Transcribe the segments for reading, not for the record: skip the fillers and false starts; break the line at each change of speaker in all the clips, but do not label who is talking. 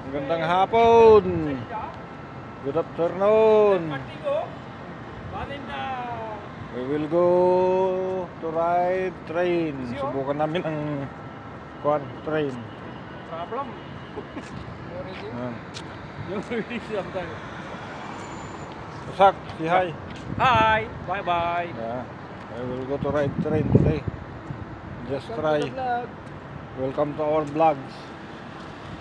Magandang hapon. Good afternoon. We will go to ride train. Subukan namin ang train.
Problem.
Sak, say hi.
Hi. Bye bye.
Yeah, I will go to ride train today. Just try. Welcome to our vlogs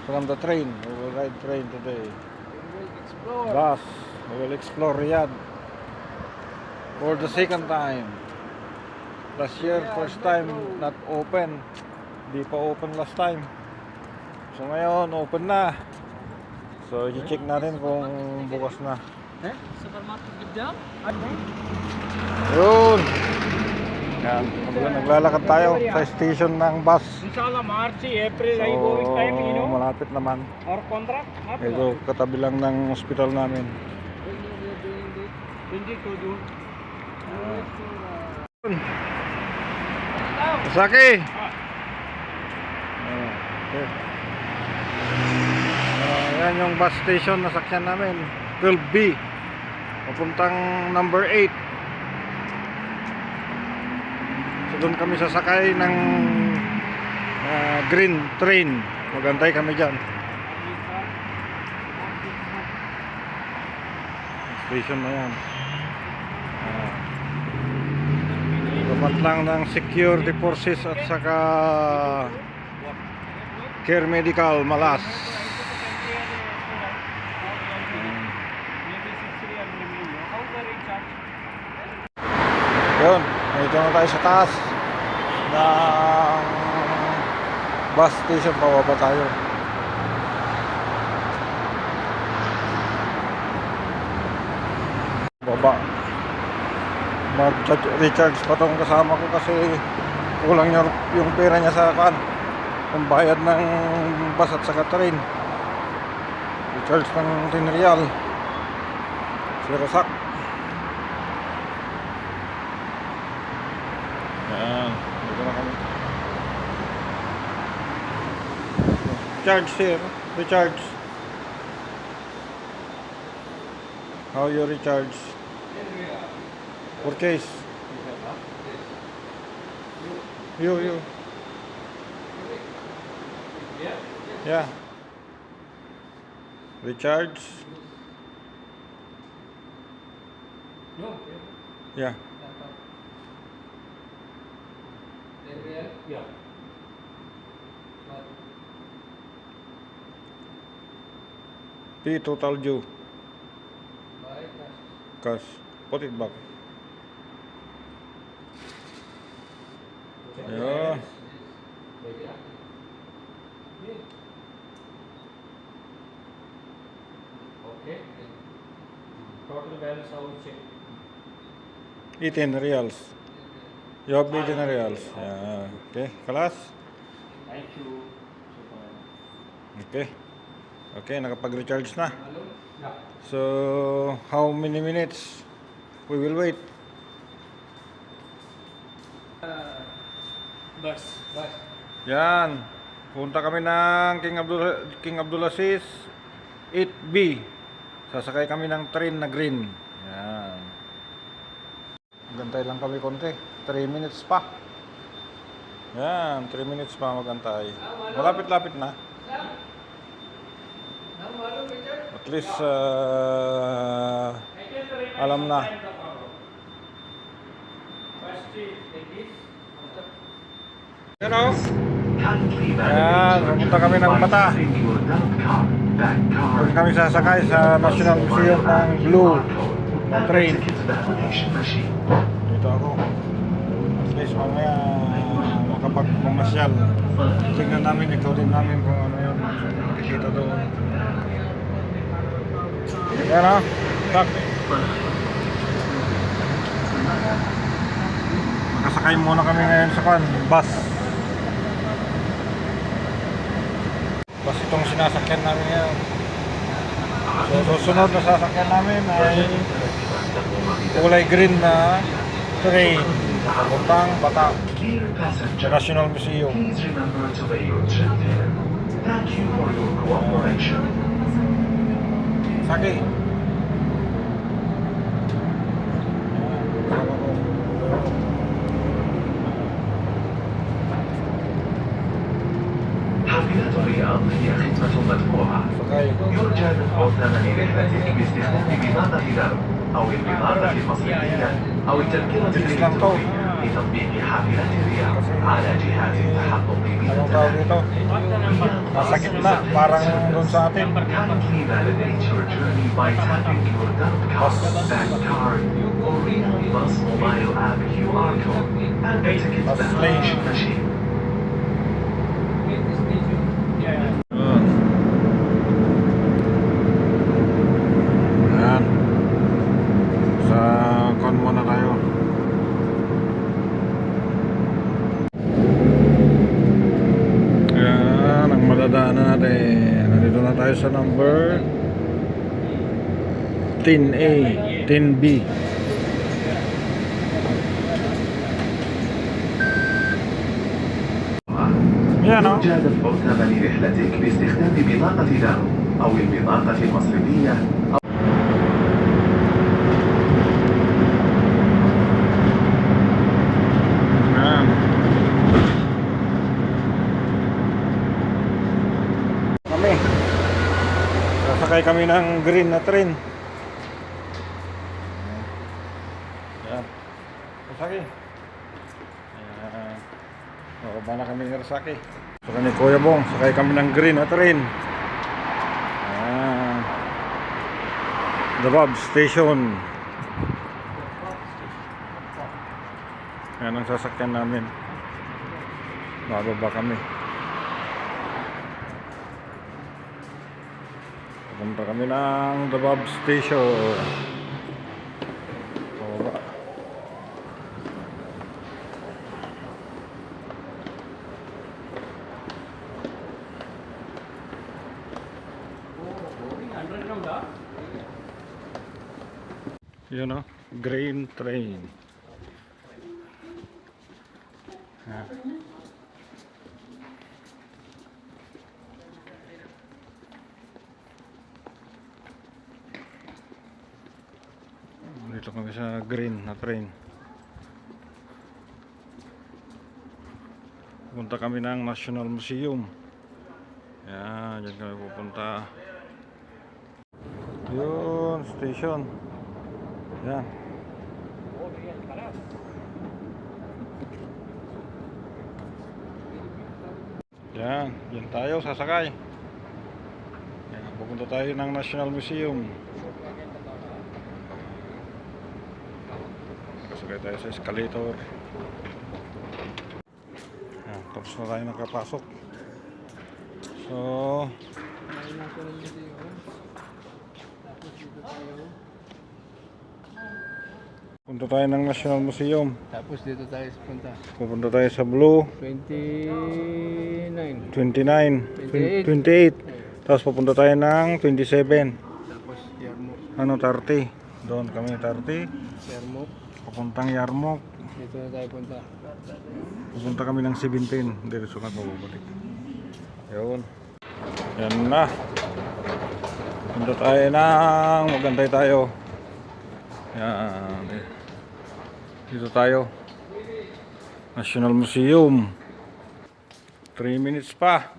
from the train. We will ride train today.
We will explore.
Bus. We will explore Riyadh for the second time. Last year, first time not open. Di pa open last time. So ngayon, open na. So i-check natin kung bukas na.
Supermarket Gidam?
Yun. Yan. Naglalakad tayo sa station ng bus.
Inshallah, March, April, I going time, you know.
Malapit naman.
Our contract?
Ito, katabi lang ng hospital namin. Saki! Okay. Yan yung bus station na sakyan namin. 12B. Papuntang number 8. So doon kami sasakay ng green train. Magantay kami dyan. Station na yan. Dapat lang ng security forces at saka Care Medical Malas. Yun, dito na tayo sa taas ng bus station. Pababa tayo. Baba. Mag-recharge pa tong kasama ko kasi kulang yung pera niya sa pambayad ng bus at saka train. Recharge ng 10 real. Si Rosak. Yan, dito na kami. Recharge here. Recharge. How you recharge? Purchase. You. Yeah. Recharge. Yeah.
Yeah.
P total due. Cash. Put it back. Yeah.
Okay. Total balance how we check?
18 reals. You have 18 reals. Yeah. Okay. Class.
Thank you.
Okay. Okay. Nakapag-recharge na.
Yeah.
So, how many minutes we will wait?
Bus.
Yan. Punta kami ng King Abdulaziz 8B. Sasakay kami ng train na green. Yan. Magantay lang kami konti. 3 minutes pa. Yan, 3 minutes pa magantay. Malapit-lapit na. At least alam na. Hello. Yan, pupunta kami ng Bata. Doon kami sasakay sa National Museum ng Blue train. Dito ako. At least mamaya makapagmamasyal. Tingnan namin, ikaw-din namin kung ano yun. Nakikita doon. Yan o. Tak. Makasakay muna kami ngayon sa bus. Bus itong sinasakyan namin ngayon. So susunod na sasakyan namin ay kulay green na train papuntang Bata National Museum.
Thank you for your cooperation.
Saki.
حافلة الرياض هي خدمة مدفوعة.
Sakay.
يرجى دفع ثمن رحلتك باستخدام بطاقة درب أو البطاقة المصرفية أو التذكرة الإلكترونية لتطبيق حافلة الرياض على جهاز التحقق
Anong tawag dito? Nasa gitna, parang doon sa atin.
Kindly validate your journey by tapping your DARP card, bank card, or Real Bus mobile app QR code and the ticket
Bus
validation machine.
Yun. Ayan. Sa kon muna tayo. Ayan, ang madadaanan natin. Nandito na tayo sa number 10A, 10B. Yan, no?
يرجى دفع ثمن رحلتك باستخدام بطاقة درب أو البطاقة المصرفية أو
Ayan. Kami. Sasakay kami ng green na train. Ayan. Sasakay. Ayan. Bababa na kami ng Rasaki. Saka ni Kuya Bong, sakay kami ng green na train. Ayan. Dabab Station. Yan ang sasakyan namin. Bababa kami. Pupunta kami ng Dabab Station. Bababa. Yun o, grain train. Ah. Dito kami sa green na train. Pupunta kami ng National Museum. Yan, dyan kami pupunta. Yun, station. Yan. Yan, yan tayo sasakay. Yan, pupunta tayo ng National Museum. Sasakay tayo sa escalator. Yan, tapos na tayo nakapasok. So, punta tayo ng National Museum.
Tapos dito tayo punta.
Pupunta tayo sa Blue
29.
29, 28. Tapos pupunta tayo ng 27.
Tapos Yarmouk.
Ano, 30. Doon kami 30.
Yarmouk.
Papuntang Yarmouk.
Dito na tayo punta.
Pupunta kami ng 17. Diretso ka mababalik. Yun. Yan na. Punta tayo ng magantay tayo. Yan. Dito tayo. National Museum. 3 minutes pa.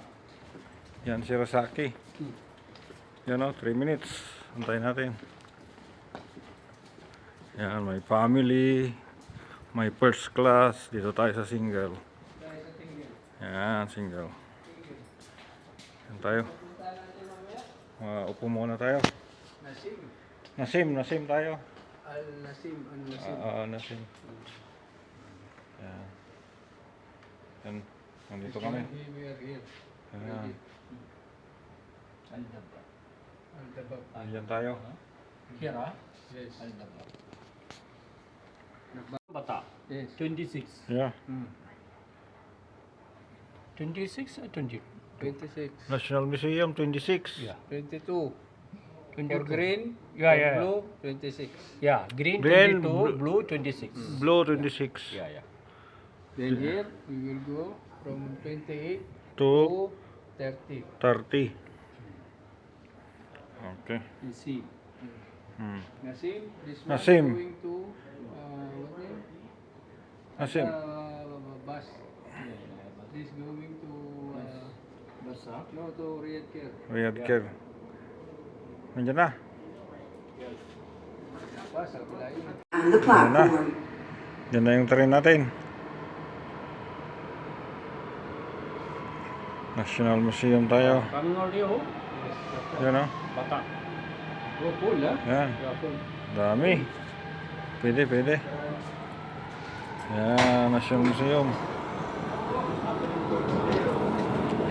Yan si Rasaki. Yan o, 3 minutes. Antayin natin. Yan, may family. May first class. Dito tayo sa single. Yan, single. Yan tayo. Upo muna tayo. Nasim tayo.
Al-Nasim.
Nasim. Yan. Yan. Nandito kami.
We are here.
Yan.
Al-Dabab.
Yan tayo.
Here,
Yes.
Bata.
Yes.
26.
Yeah.
26 or 20?
26.
National Museum 26.
Yeah.
22.
22.
For green.
Yeah,
for
yeah.
blue. 26.
Yeah, green,
Green,
22, blue 26.
Blue 26.
Yeah, yeah.
Then here we will go from 28
To
to
30.
30. Okay.
Nasim.
Hmm.
Nasim, this one
Nasim.
going to, what name?
Nasim.
Bus. This going to,
Basa.
no, to Riyadh Care.
Riyadh Care. Nandiyan na.
Bus, sa kabila yun.
And the
Nandiyan na.
platform.
Yan na yung train natin. National Museum tayo.
Coming already, oh?
Yan o.
Bata.
Go full, ha?
Yan.
Yeah, full.
Dami. Pwede. Yan, National Museum.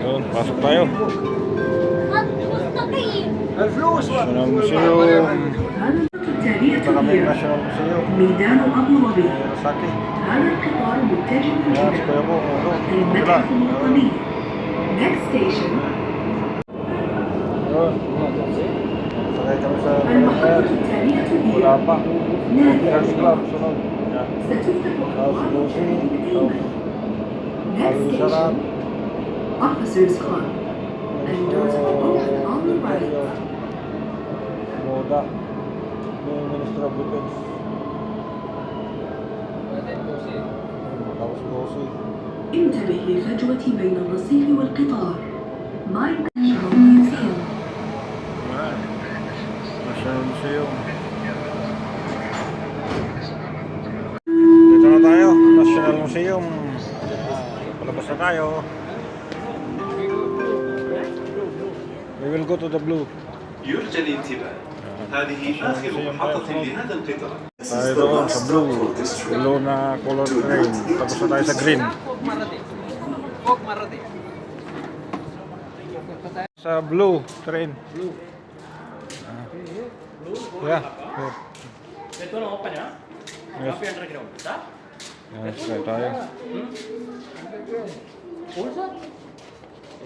Yun, pasok tayo. National Museum.
التالية
Ito kami
هي
National Museum.
ميدان أبو ظبي.
Rasaki.
هذا القطار متجه
Yan, si
إلى
Kuya Bo.
المتحف الوطني. Next station
Yun. Sakay kami sa
المحطة التالية
Wala
هي
pa.
نادي
Girls Club, sunod. Yan.
ستفتح
House
أبواب
Lucy.
الجانب الأيمن. Next
Al-Sharab.
station Officers Club. And doors will open on the right.
Moda. May Minister of Defense. House Lucy.
انتبه للفجوة بين الرصيف والقطار. Mind Control Museum.
National Museum. Dito na tayo, National Museum. Palabas na tayo. We will go to the blue.
يرجى الانتباه. هذه آخر محطة لهذا القطار.
Tayo doon sa blue. Blue na color train. Tapos na tayo sa green. Sa blue train.
Blue.
Yeah.
Ito na open, ha?
Yes.
Copy underground. Sa?
Yes, tayo.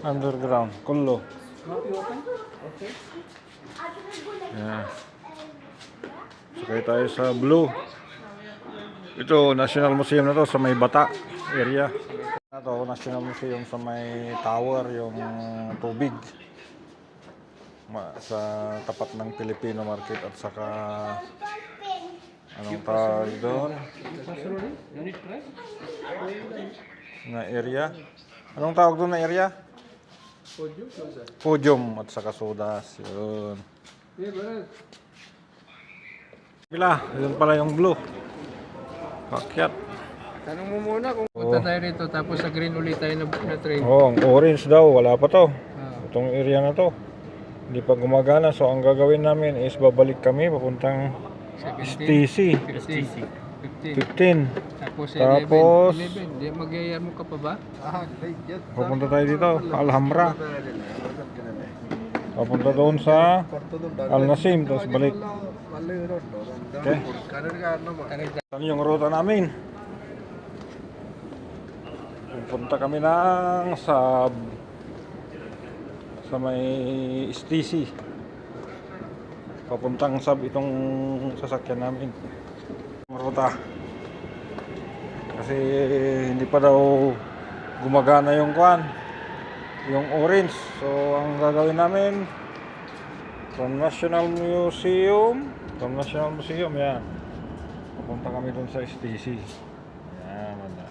Underground. Kullo.
Copy open? Okay.
Yeah. Sakay tayo sa blue. Ito, National Museum na to sa may Bata area. Ito, National Museum sa may tower, yung tubig. Sa tapat ng Filipino Market at saka anong tawag doon?
You need try?
Na area. Anong tawag doon na area?
Podium, Sosa.
Podium at saka sodas. Yun.
Yeah, Barat.
Bila, yun pala yung blue. Pakyat.
Tanong mo muna kung punta tayo rito tapos sa green ulit tayo na train.
Oh, ang orange daw, wala pa to.
Ah.
Itong area na to. Hindi pa gumagana. So ang gagawin namin is babalik kami papuntang
17,
STC.
15.
15.
Tapos
Tapos
11. Di magyaya mo ka pa ba?
papunta tayo dito, Alhambra. Papunta doon sa Al Nasim, tapos balik. Okay. Ano yung ruta namin? Pupunta kami ng sa may STC. Papuntang Sab itong sasakyan namin. Ruta. Kasi hindi pa daw gumagana yung yung orange. So ang gagawin namin from National Museum, yan. Papunta kami dun sa STC. Yan, wala.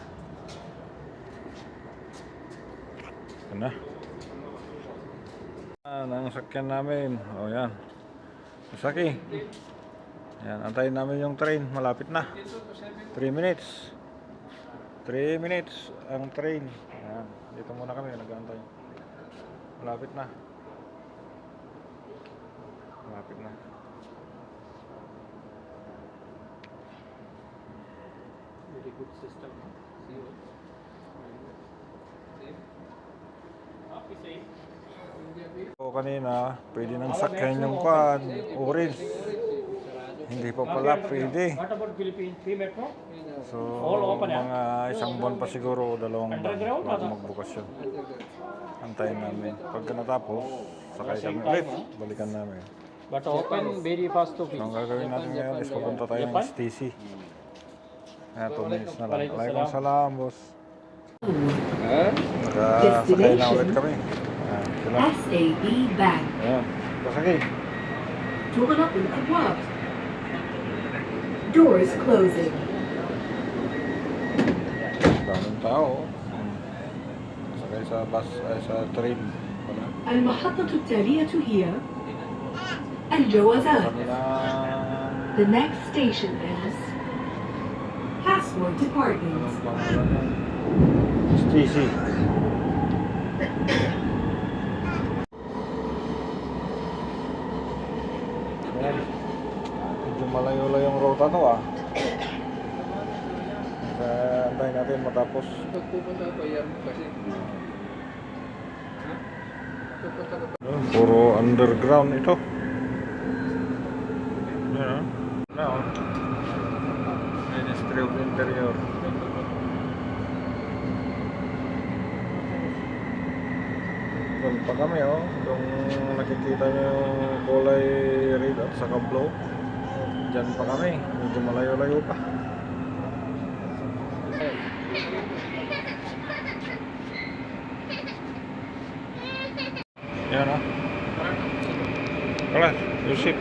Ito na. Yan ang sakyan namin. O yan. Sasaki. Yan, antayin namin yung train. Malapit na. 3 minutes. 3 minutes ang train. Yan. Dito muna kami. Nag-aantay. Malapit na. Malapit na.
Very good system.
So kanina, pwede nang sakyan yung orange. Hindi pa pala pwede.
What about Philippine Free Metro?
So,
All open,
mga isang buwan pa siguro, 2 buwan
Underground,
bago
ano?
magbukas yun. Antayin namin. Pagka natapos, sakay kami ulit. Balikan namin.
But open very fast to
So,
fix.
ang gagawin natin ngayon is papunta tayo ng STC. Kaya 2 minutes na lang. Waalaikumsalam, boss. Nakasakay na ulit kami. Ayan.
SAB Bank.
Ayan, sasakay.
Tumanapin Abwab. Doors closing.
Daming tao. Sakay sa bus, ay sa train. Wala.
المحطة التالية هي الجوازات.
Kami na
The next station is Passport
anong
Department.
pangalan nun? Stacy. Ayan. Medyo malayo-layo yung rota to ah. Kaya antayin natin matapos.
Pag pupunta ako, yan mo kasi. Ha? Pupunta ka pa.
Puro underground ito. Ayan ah. Wala oh. Ministry of Interior. Doon pa kami oh. Kung nakikita nyo yung kulay red at saka blue. Diyan pa kami. Medyo malayo-layo pa. Yan ah. Wala. You sit.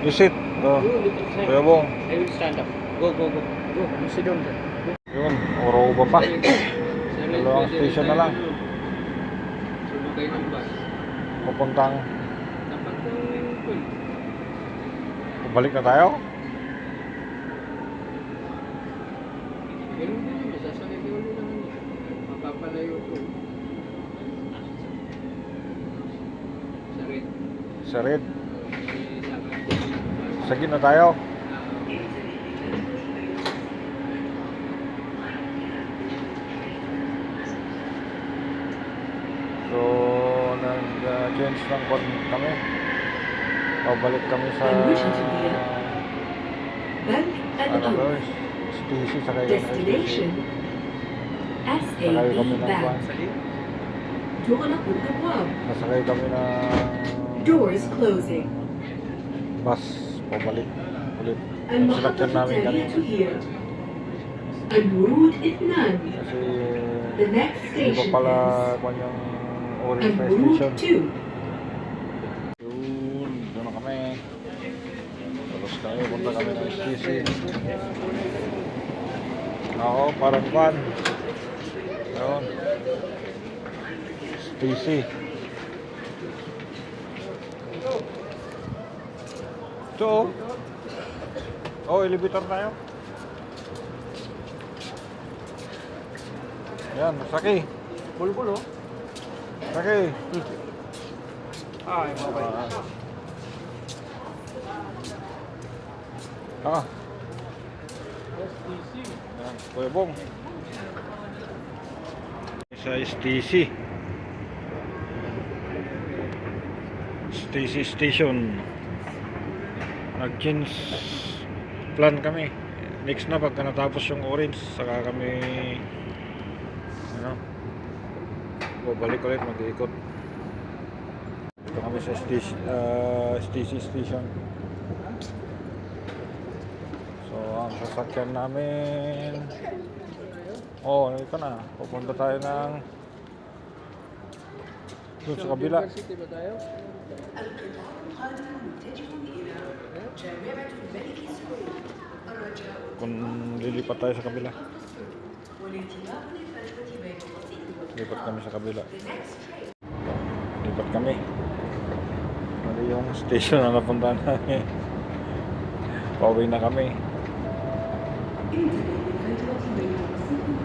You sit. Oh.
Go, look inside.
Kuya Bong.
I will stand up. Go, go, go. Go, you sit down there. Go.
Yun. Oroba pa.
Sa red,
Dalawang
pwede
station
rin
na lang.
tayo. Sulugay ng bus.
Pupuntang.
Dapat yung pool.
Balik na tayo.
Ganun din yun. Sasakay ka ulit naman yun. Mapapalayo ko. Sa red.
Sa red.
Lakad din yung bus.
Sa gitna tayo. So, nag-change ng kami. Pabalik kami sa
Bank and
ano to,
Oath.
Stacy sa kayo.
Destination
Sakay
SAB
kami ng
Bank.
van.
Tumanapin Abwab.
Nasakay kami ng
Doors closing.
bus. Pabalik ulit.
المحطة
Sinakyan namin
التالية
kanina.
هي الورود 2.
Kasi
The next
hindi pa
station
pala
is
kung yung orange na
الورود
station.
2.
Yun, doon na kami. Tapos kami, punta kami ng STC. Ako, parang van. Yun. STC. Ito oh. Oh, elevator tayo. Yan, sakay.
Bulbul, oh.
Sakay.
Ah, I'm okay. STC.
Yan, Kuya Bong. Sa STC. STC Station. Nag-change plan kami. Next na pagka natapos yung orange, saka kami ano, babalik ulit, mag-iikot. Dito kami sa STC Station. So, ang sasakyan namin, ito na. Pupunta tayo ng doon sa kabila.
University ba tayo?
Kung lilipat tayo sa kabila. Lipat kami sa kabila. Lipat kami. Mali yung station na napuntahan namin. Pauwi na kami.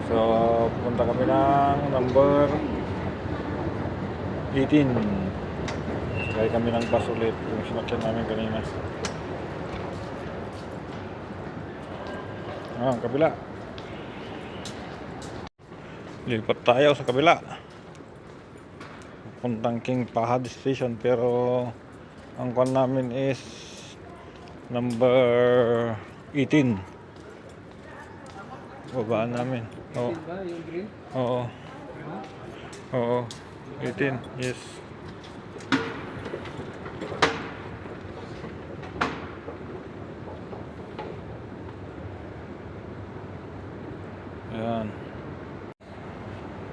So, punta kami ng number 18. Sakay kami ng bus ulit. Yung sinakyan namin kanina. Kabila. Lipat tayo sa kabila. Puntang King Fahad Station, pero ang kwan namin is number 18. Babaan namin. Oo.
Ba, yung green?
Oo. Oo. 18. Yes. Ayan.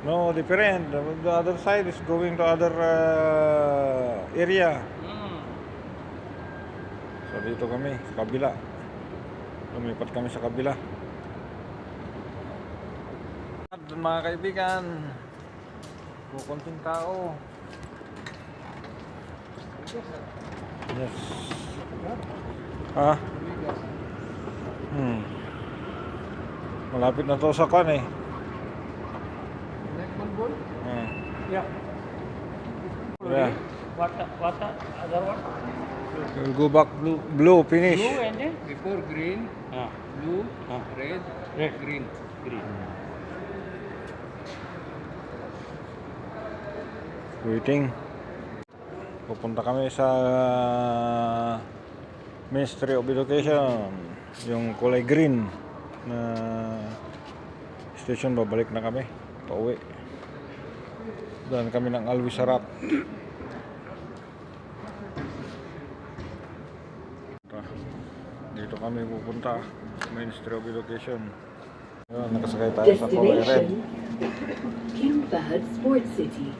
No, different. The other side is going to other area. So dito kami sa kabila. Lumipat kami sa kabila. At mga kaibigan, kukunting tao. Yes. Ha? Malapit na to sa kan eh.
Yeah.
Yeah.
What other one?
We'll go back blue finish.
Blue and then?
Before green, blue, red,
Red.
green.
Green.
Waiting. Pupunta kami sa Ministry of Education. Yung kulay green na station, babalik na kami. Pauwi. Doon kami ng Alwisarat. Dito kami pupunta. Ministry of Education. Yun, nakasakay tayo sa kulay red.
Destination King Fahd Sports City.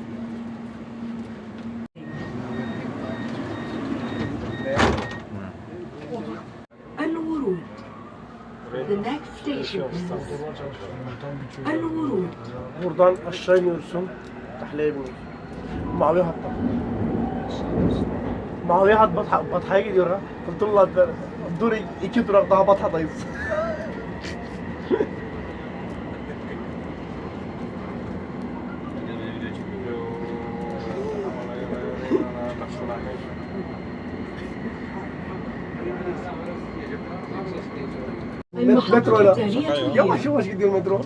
Al-Wurud. The next station is Al-Wurud.
buradan aşağı iniyorsun. Tahlaya biniyorsun. Mavi hatta. Mavi hat Batha'ya gidiyor ha. Kurtullah dur 2 durak daha Batha'dayız.
المحطة
Metroyla.
التالية
Yavaş
هي
yavaş gidiyor metro.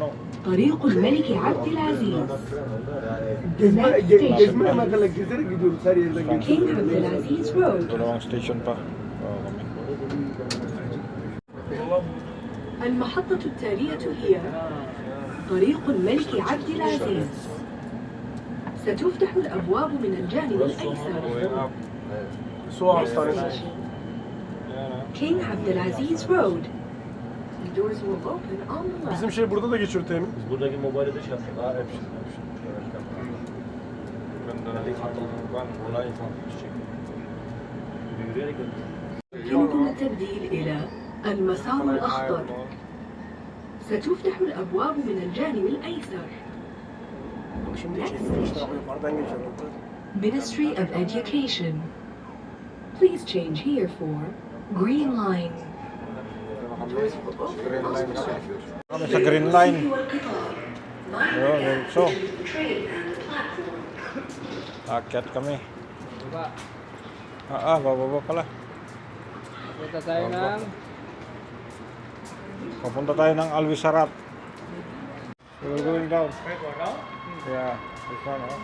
طريق الملك عبد العزيز.
Gezmeye kadar gezerek gidiyoruz her yerden
King
geçiyoruz.
عبد العزيز Road.
Dalawang station pa. Kami.
المحطة التالية هي طريق الملك عبد العزيز. ستفتح الأبواب من الجانب الأيسر.
Su hastanesi.
King عبد العزيز Road. The doors will open on the left.
Bizim şey burada da geçiyor temin.
Buradaki mobilde de şey yaptık.
Ganda na dito. Kulay.
Yürüyerek gittik.
يمكن التبديل إلى المسار الأخضر. ستفتح الأبواب من الجانب الأيسر.
Şimdi çekiyor işte abi yukarıdan geçiyor.
Ministry of Education. Please change here for Green Line.
Kami sa green line. Ayun, diretso. Akyat kami.
Baba,
Bababa pala.
punta tayo ng
Papunta tayo ng Alwisarat. We're going down. Yeah, this one, oh.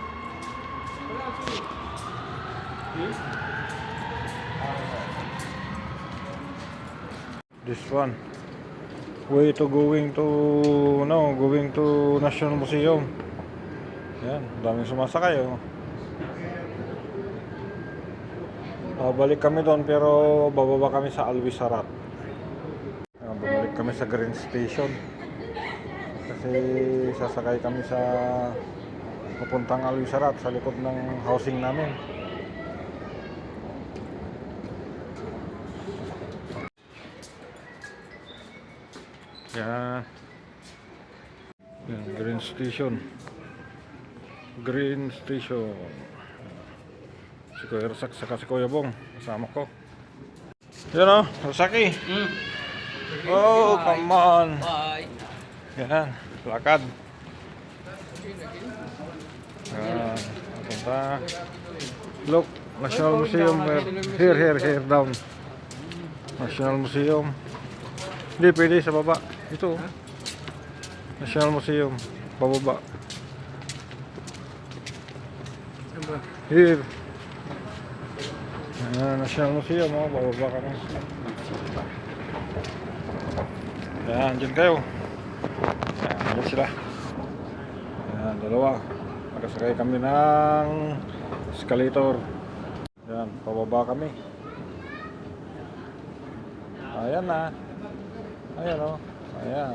This one. Way to going to National Museum. Yan, daming sumasakay, oh. Balik kami doon pero bababa kami sa Alwisarat. Babalik kami sa Green Station. Kasi sasakay kami sa papuntang Alwisarat sa likod ng housing namin. Yan. Yan, Green Station. Green Station. Si Kuya Rasak saka si Kuya Bong. Kasama ko. Yan o, Rasaki. Oh, come on.
bye.
Yan, lakad. Yan, punta. Look, National Museum. Here, down. National Museum. Hindi, pwede sa baba. Ito. National Museum. Bababa. Here. National Museum. Oh, bababa ka na. Yan, dyan kayo. Yan, dyan sila. Yan, dalawa. Nakasakay kami ng escalator. Yan, pababa kami. Ayan na. Ayan o. Ayan.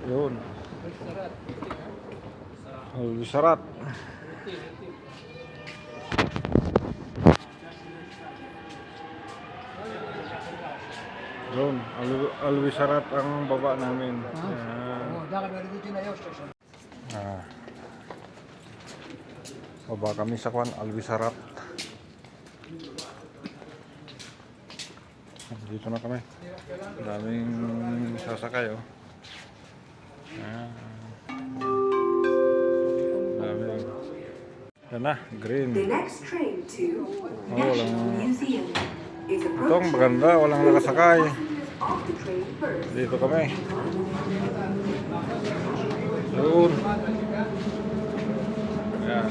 Yun. Albisarat. Yun, Albisarat ang baba namin. Yan. Baba kami sa Kwan, Albisarat. Dito na kami. Daming sasakay, oh. Daming. Yan na, green.
The next train to
Oh,
National
walang...
Museum is
Itong
approaching.
maganda, walang nakasakay.
Passengers off the train first.
Dito kami. Yun. Ayan.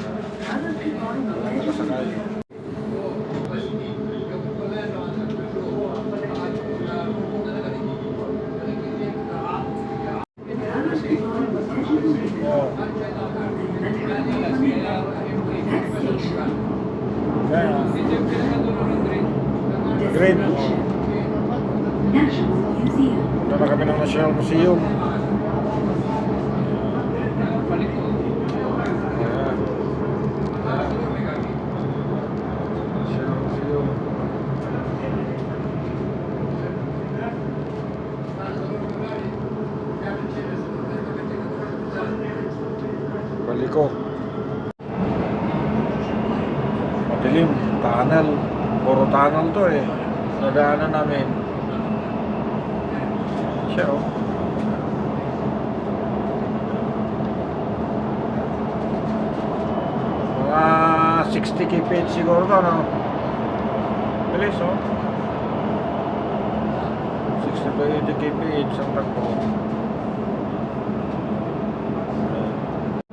Walang nakasakay.
Next station,
Ayan. Green.
destination, National Museum.
Punta na kami ng National Museum. Ayan. National Museum. Paliko. Madilim. Tunnel. Puro tunnel to eh. Nadaanan namin. Siya oh. Mga 60 kph siguro to, no? Bilis oh. 60 to 80 kph ang takbo.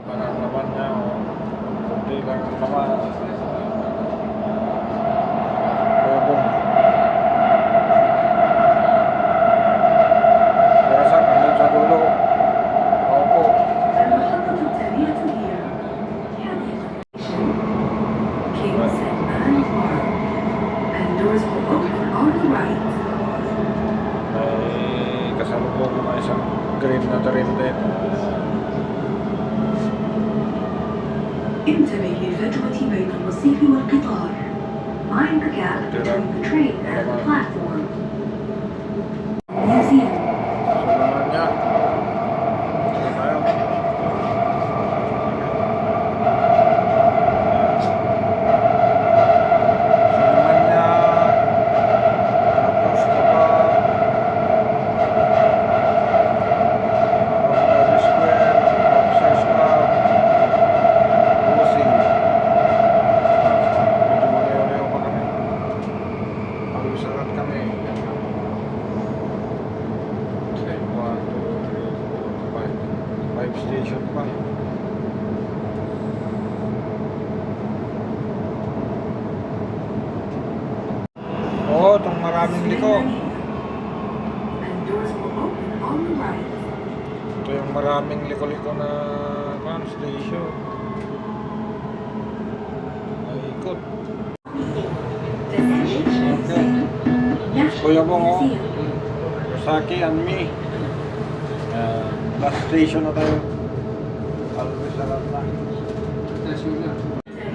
Parang naman niya oh. Kunti lang ang naman. Bobong. Birasak hanggang sa dulo. Opo.
المحطة التالية هي Canyon Station, King Salman Park, and doors will open on the right.
May kasalubong na isang green na train din.
انتبه للفجوة بين الرصيف والقطار. Mind the gap between the train and the platform. Museum.
Sulaman niya. Saan tayo? Sulaman niya. Tapos baba. Rosemary Square. Officers Club. Cruising. Medyo malayo-layo pa kami. Pag-usarat kami. Okay, 1, 2, 3, 4, 5. 5 station pa. Oo, itong maraming liko.
And doors will open on the right.
Ito yung maraming liko-liko na station. Naikot.
Destination.
Kuya
National
Bong, oh.
Museum.
Saki and me. Last station na tayo. Albisarat na.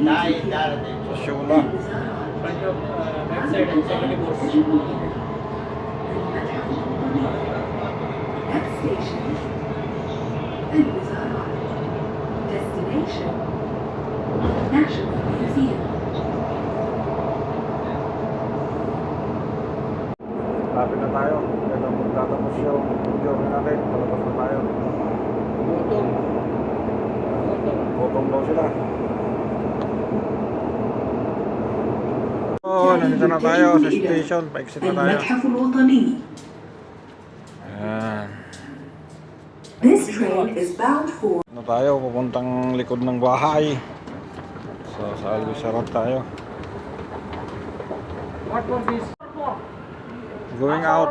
National.
Sa Shula.
Next station, Albisarat. Destination, National Museum.
Lapit na tayo. Kaya magtatapos yung video natin. Palabas na tayo.
Motor.
Gutom daw sila. Nandito na tayo sa station. Pa-exit na tayo.
المتحف الوطني.
Ayan.
This train is bound for
Na tayo, pupuntang likod ng bahay. So, sa Albisarat tayo.
What for this?
Going out.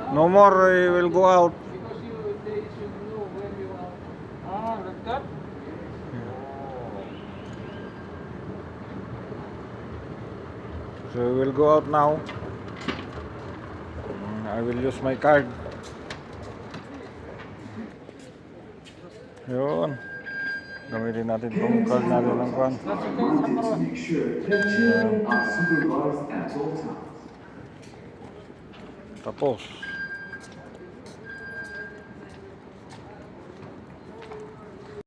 No more, we will go out.
Because they should know when you are. Like that?
So, we will go out now. I will use my card. Yun. Gamitin natin itong card natin ng kwan.
Make sure that children are supervised at all times.
Tapos.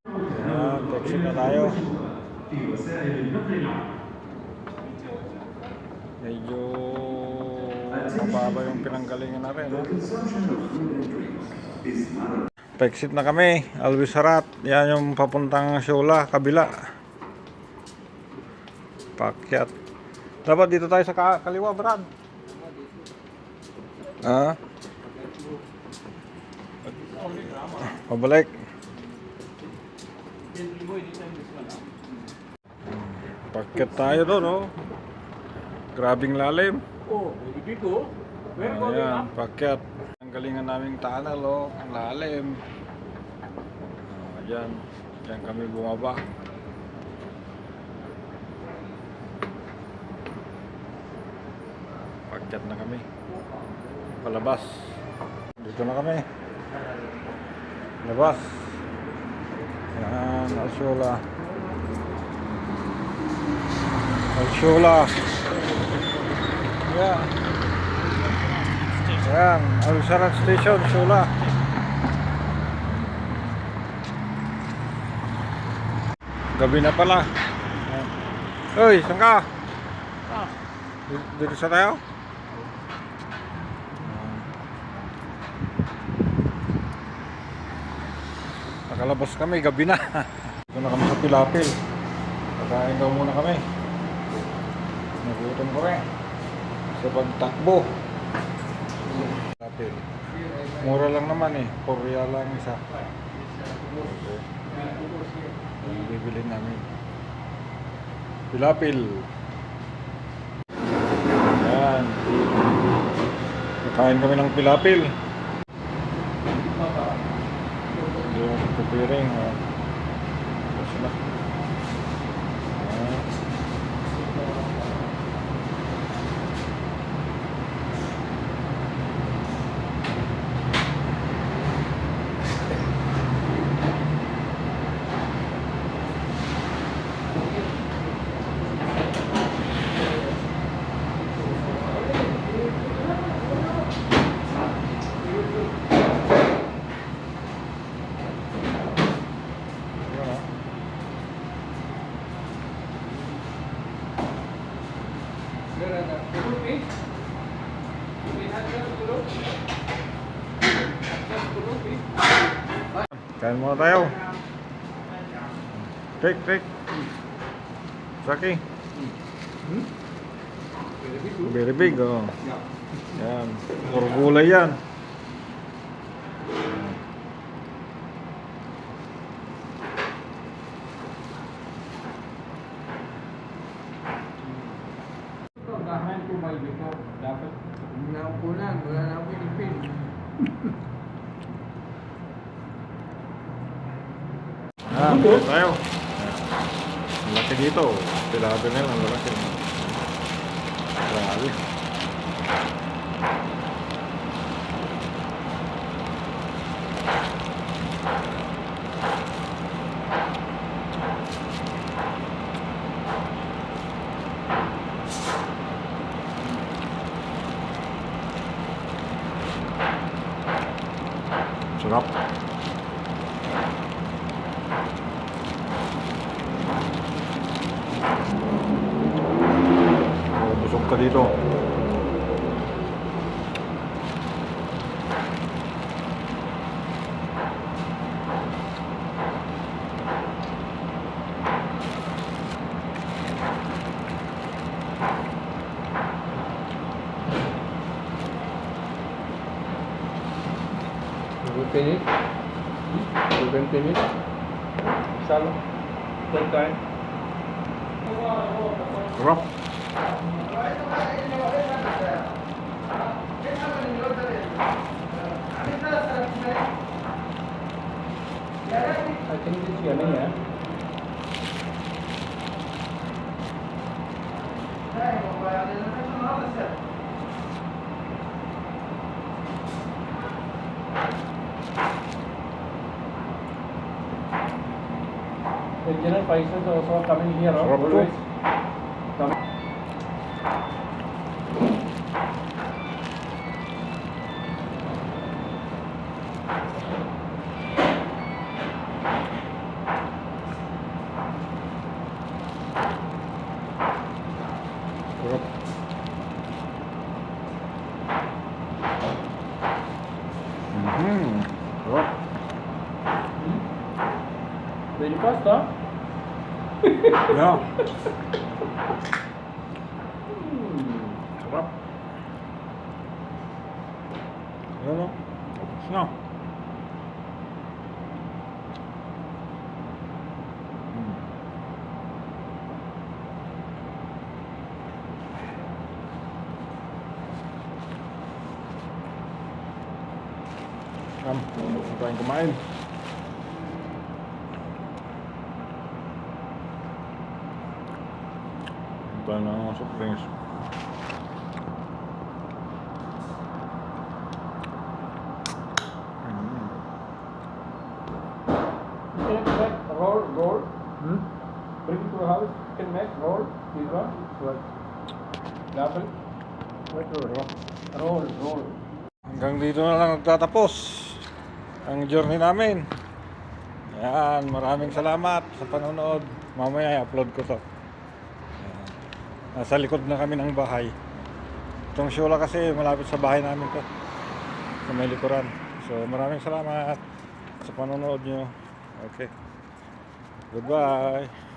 Yan, exit na tayo. Medyo mababa yung pinanggalingan natin. No? Pa-exit na kami, Alvis Harat. Yan yung papuntang Shola, kabila. Pakyat. Dapat dito tayo sa kaliwa, Brad. Ah? Pabalik. Pakyat tayo doon, no? Grabing lalim.
Oh, dito.
Ayan, pakyat. Ang galingan naming tunnel, oh. Ang lalim. Ayan. Diyan kami bumaba. Pakyat na kami. Palabas. Dito na kami. Labas. Ayan, Alshola. Alshola. Ayan. Ayan, Alvis Harat Station, Shola. Gabi na pala. Ayan. Uy, saan ka? Dito sa tayo? Nakalabas kami, gabi na. Dito na kami sa Pilapil. Pagkain daw muna kami. Nagutom ko rin. Sa pagtakbo. Pilapil. Mura lang naman eh. 4 real lang isa. Yung bibili namin. Pilapil. Ayan. Nakain kami ng pilapil. Yung kupiring. Tapos na. Ayan. Kain muna tayo. Take. Saki. Very big, oh. Yan. Puro gulay yan.
Dahan ko ba dito? Dapat. Naupunan, wala na akong ilipin.
Kain tayo. Ang laki dito. Pilapil na yun, ang laki. Grabe. Sarap. Busog ka dito.
Finish? You can finish? Salo? Take time?
Sarap.
I think it's yummy, yeah?
General prices also coming here.
Sarap to.
Always. Come-
Sarap. Sarap.
Very fast, huh?
Yeah. Sarap. Ano? Tapos na. Tayong kumain. Ito na ang soft drinks.
You can make roll. Bring it to the house. You can make roll. This one. What? Apple. What roll? Roll.
Hanggang dito na lang nagtatapos ang journey namin. Yan, maraming salamat sa panonood. Mamaya i-upload ko to. Yan. Nasa likod na kami ng bahay. Itong Shula kasi malapit sa bahay namin to. Sa may likuran. So maraming salamat sa panonood nyo. Okay. Goodbye.